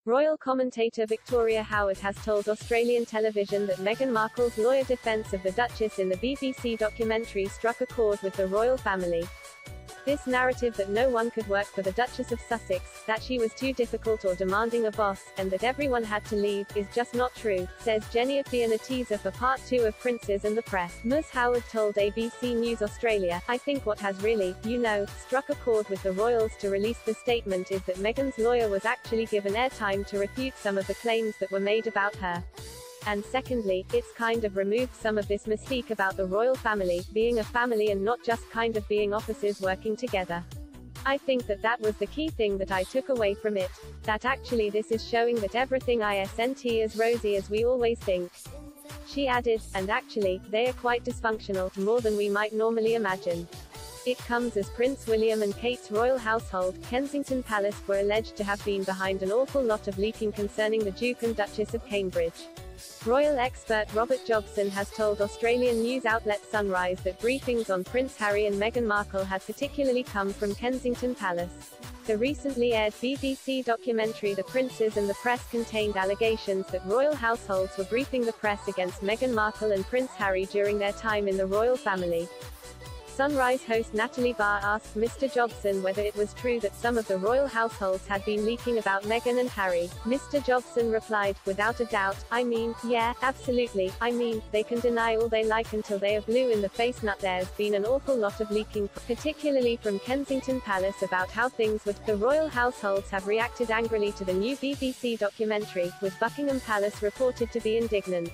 Royal commentator Victoria Howard has told Australian television that Meghan Markle's lawyer defence of the Duchess in the BBC documentary struck a chord with the royal family. This narrative that no one could work for the Duchess of Sussex, that she was too difficult or demanding a boss, and that everyone had to leave, is just not true, says Jenny Afi in a teaser for Part 2 of Princes and the Press. Ms. Howard told ABC News Australia, "I think what has really, struck a chord with the royals to release the statement is that Meghan's lawyer was actually given airtime to refute some of the claims that were made about her. And secondly, it's kind of removed some of this mystique about the royal family, being a family and not just kind of being offices working together. I think that that was the key thing that I took away from it. That actually this is showing that everything isn't as rosy as we always think." She added, "And actually, they are quite dysfunctional, more than we might normally imagine." It comes as Prince William and Kate's royal household, Kensington Palace, were alleged to have been behind an awful lot of leaking concerning the Duke and Duchess of Cambridge. Royal expert Robert Jobson has told Australian news outlet Sunrise that briefings on Prince Harry and Meghan Markle had particularly come from Kensington Palace. The recently aired BBC documentary The Princes and the Press contained allegations that royal households were briefing the press against Meghan Markle and Prince Harry during their time in the royal family. Sunrise host Natalie Barr asked Mr. Jobson whether it was true that some of the royal households had been leaking about Meghan and Harry. Mr. Jobson replied, "Without a doubt, yeah, absolutely, they can deny all they like until they are blue in the face. There's been an awful lot of leaking, particularly from Kensington Palace about how things with the royal households have reacted angrily to the new BBC documentary, with Buckingham Palace reported to be indignant."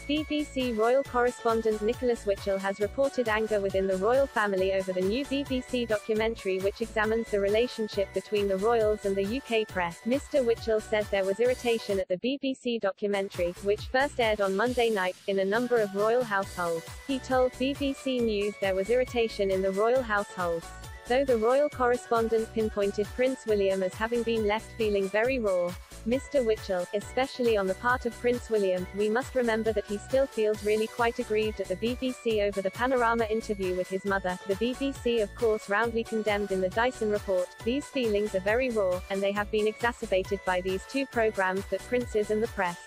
BBC royal correspondent Nicholas Witchell has reported anger within the royal family over the new BBC documentary which examines the relationship between the royals and the UK press. Mr. Witchell said there was irritation at the BBC documentary, which first aired on Monday night, in a number of royal households. He told BBC News there was irritation in the royal households. Though the royal correspondent pinpointed Prince William as having been left feeling very raw. Mr. Witchell, especially on the part of Prince William, "We must remember that he still feels really quite aggrieved at the BBC over the Panorama interview with his mother. The BBC of course roundly condemned in the Dyson report. These feelings are very raw, and they have been exacerbated by these two programs that Princes and the Press."